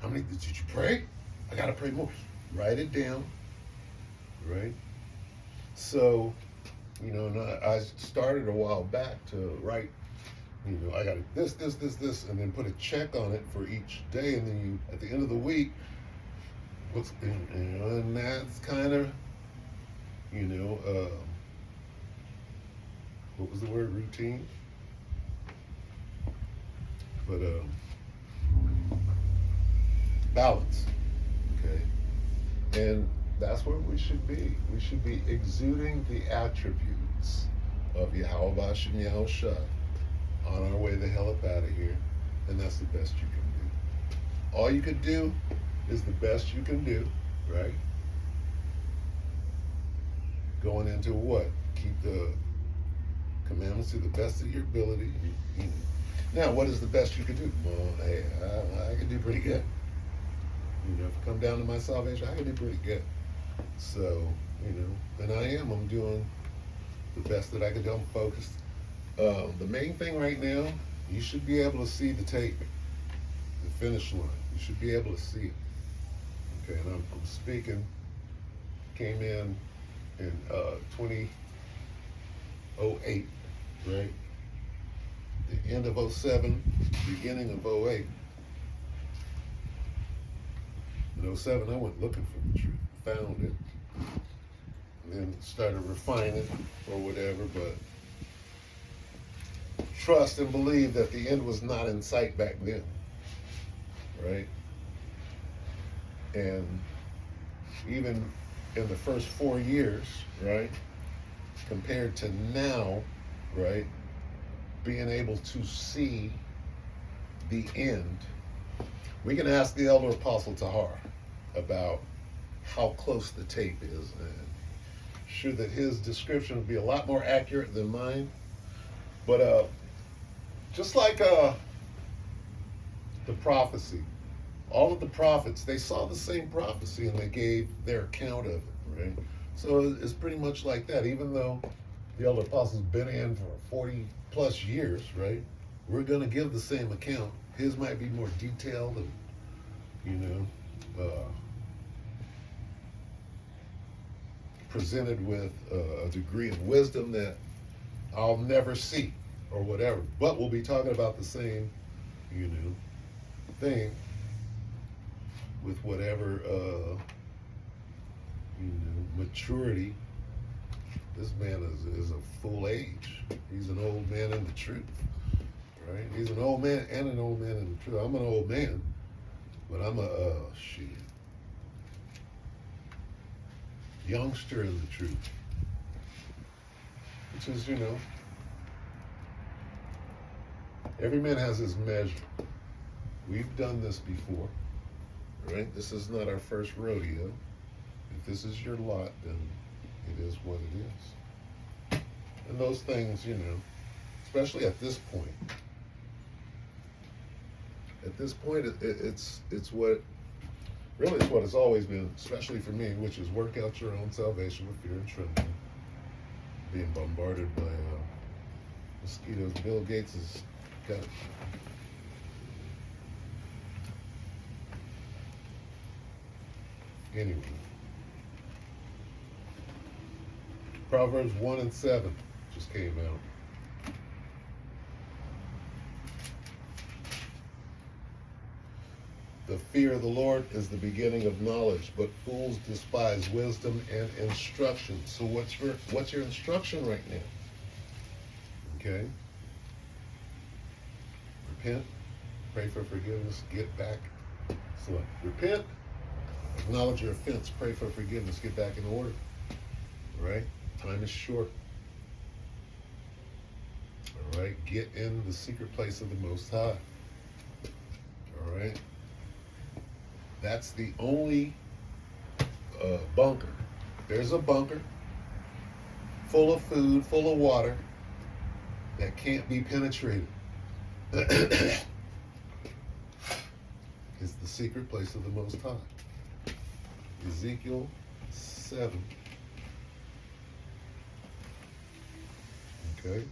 How many did you pray? I gotta pray more. Write it down, right? So, and I started a while back to write, I got this, and then put a check on it for each day, and then you, at the end of the week, and that's kind of, what was the word, routine? But balance, okay? And that's where we should be. We should be exuding the attributes of Yahweh Shem Yahushua on our way the hell up out of here, and that's the best you can do. All you could do is the best you can do, right? going into what? Keep the commandments to the best of your ability. Now, what is the best you could do? Well, hey, I can do pretty good. If it come down to my salvation, I can do pretty good. So, and I'm doing the best that I can do. I'm focused. The main thing right now, you should be able to see the tape, the finish line. You should be able to see it. Okay, and I'm speaking, came in 2008, right? The end of 07, beginning of 08. In 07, I went looking for the truth, found it, and then started refining or whatever, but trust and believe that the end was not in sight back then, right? And even in the first 4 years, right, compared to now, right, being able to see the end, we can ask the elder apostle Tahar about how close the tape is, and sure that his description would be a lot more accurate than mine. But just like the prophecy, all of the prophets, they saw the same prophecy and they gave their account of it, right? So it's pretty much like that. Even though the elder apostle's been in for 40 plus years, right? We're going to give the same account. His might be more detailed and, presented with a degree of wisdom that I'll never see or whatever. But we'll be talking about the same, thing with whatever, maturity. This man is a full age. He's an old man in the truth, right? He's an old man and an old man in the truth. I'm an old man, but I'm a youngster in the truth, which is, every man has his measure. We've done this before, right? This is not our first rodeo. If this is your lot, then it is what it is. And those things, especially at this point. At this point, it's what it's always been, especially for me, which is work out your own salvation with fear and trembling. Being bombarded by mosquitoes. Bill Gates has got it. Anyway. Proverbs 1 and 7 just came out. The fear of the Lord is the beginning of knowledge, but fools despise wisdom and instruction. So what's your instruction right now? Okay? Repent, pray for forgiveness, get back. So repent, acknowledge your offense, pray for forgiveness, get back in order. All right? Time is short. All right? Get in the secret place of the Most High. All right? That's the only bunker. There's a bunker full of food, full of water that can't be penetrated. It's the secret place of the Most High. Ezekiel 7. Okay?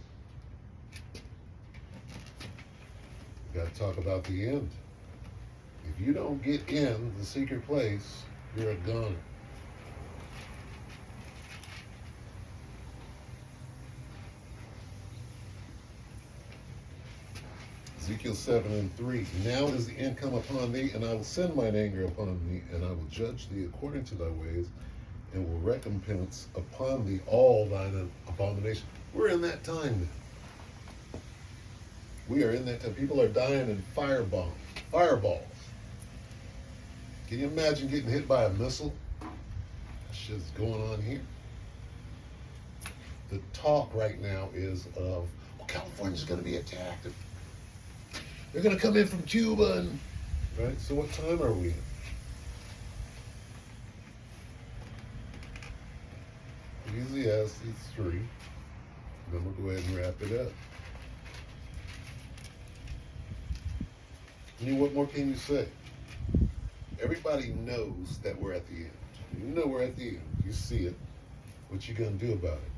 We got to talk about the end. If you don't get in the secret place, you're a goner. Ezekiel 7 and 3. Now is the end come upon thee, and I will send mine anger upon thee, and I will judge thee according to thy ways, and will recompense upon thee all thine abominations. We're in that time now. We are in that time. People are dying in fireballs. Can you imagine getting hit by a missile? That shit's going on here. The talk right now is of, well, California's going to be attacked. They're going to come in from Cuba, and right. So what time are we in? Ecclesiastes 3. And then we'll go ahead and wrap it up. I mean, what more can you say? Everybody knows that we're at the end. You know we're at the end. You see it. What you going to do about it?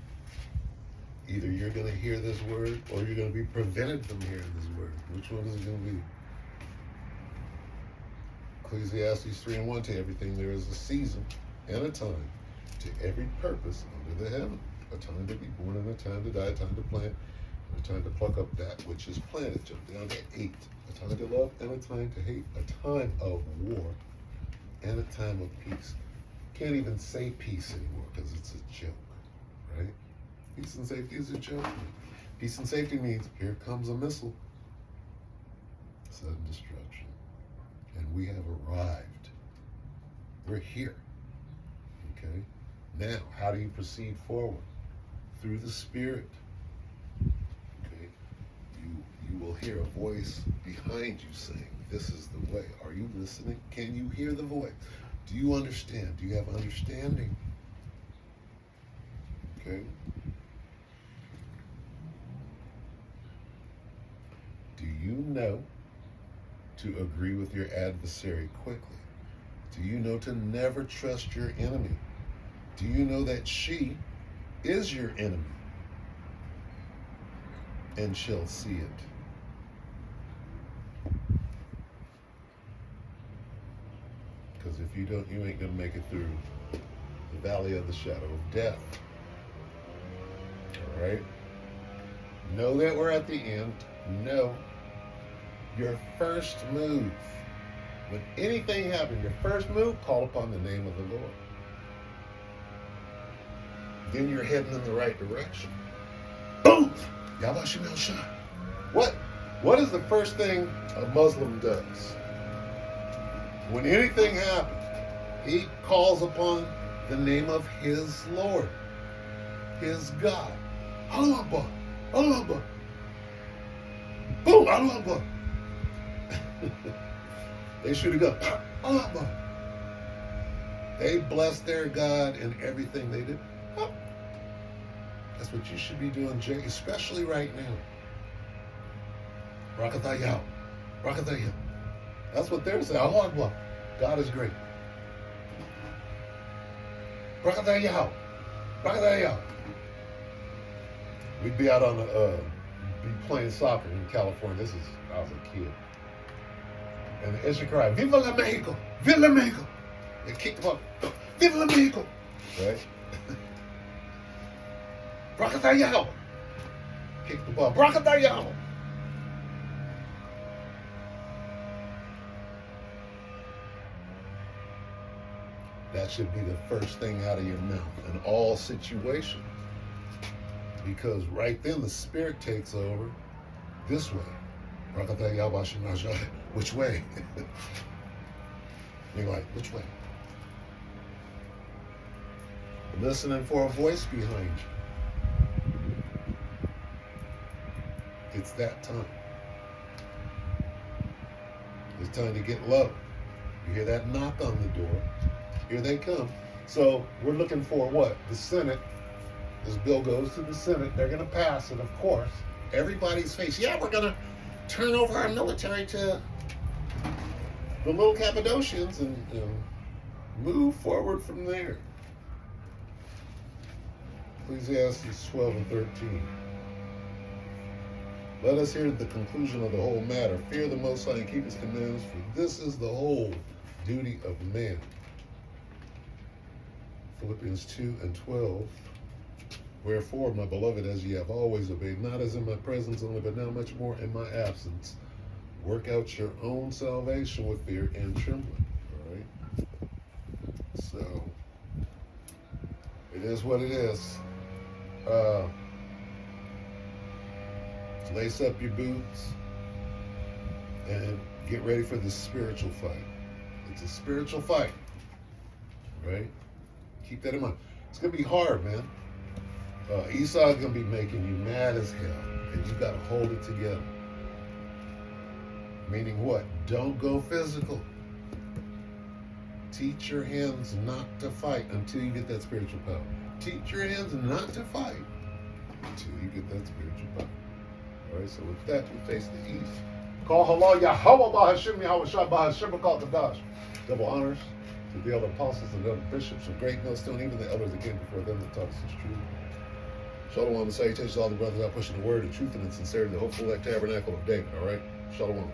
Either you're going to hear this word or you're going to be prevented from hearing this word. Which one is it going to be? Ecclesiastes 3 and 1, to everything there is a season and a time, to every purpose under the heaven. A time to be born and a time to die, a time to plant, and a time to pluck up that which is planted. Jump down to 8. A time to love and a time to hate. A time of war and a time of peace. Can't even say peace anymore because it's a joke, right? Peace and safety is a joke. Peace and safety means here comes a missile. Sudden destruction. And we have arrived. We're here. Okay? Now, how do you proceed forward? Through the Spirit. Okay? You will hear a voice behind you saying, this is the way. Are you listening? Can you hear the voice? Do you understand? Do you have understanding? Okay? Do you know to agree with your adversary quickly? Do you know to never trust your enemy? Do you know that she is your enemy and shall see it? Because if you don't, you ain't going to make it through the valley of the shadow of death. All right? Know that we're at the end. Know your first move. When anything happens, your first move, call upon the name of the Lord. Then you're heading in the right direction. Boom! Yabashim el-Shah. What is the first thing a Muslim does? When anything happens, he calls upon the name of his Lord, his God. Allah Akbar, Allah Akbar. Boom, Allah Akbar. They shoot a gun. Allah Akbar. They bless their God in everything they do. That's what you should be doing, Jay, especially right now. Rakatayaw. Rakatayaw. That's what they're saying. Allah Akbar. God is great. Rakatayaw. Rakatayaw. We'd be out on be playing soccer in California. I was a kid. And the Isha cried, Viva la Mexico! Viva la Mexico! They kicked the ball. Viva la Mexico! Right? Rakatayaw! Kick the ball. Rakatayaw! That should be the first thing out of your mouth in all situations. Because right then the Spirit takes over this way. Which way? You're like, which way? Listening for a voice behind you. It's that time. It's time to get low. You hear that knock on the door. Here they come. So we're looking for what? The Senate. This bill goes to the Senate. They're going to pass it, of course. Everybody's face. Yeah, we're going to turn over our military to the little Cappadocians and move forward from there. Ecclesiastes 12 and 13. Let us hear the conclusion of the whole matter. Fear the Most High and keep His commandments, for this is the whole duty of man. Philippians 2 and 12. Wherefore, my beloved, as ye have always obeyed, not as in my presence only, but now much more in my absence, work out your own salvation with fear and trembling. All right? So, it is what it is. Lace up your boots and get ready for the spiritual fight. It's a spiritual fight, right? Keep that in mind. It's going to be hard, man. Esau's going to be making you mad as hell, and you got to hold it together. Meaning what? Don't go physical. Teach your hands not to fight until you get that spiritual power. teach your hands not to fight until you get that spiritual power. All right, so with that, we face the east. Call halal Yahweh Bahashim Yahweh Shah Bahashim Bakal Kadash. Double honors to the other apostles and the other bishops of great millstone, even the elders again before them that taught us this truth. Shalom and salutations to all the brothers out pushing the word, the truth, and the sincerity, the hopeful like tabernacle of David. All right, shalom.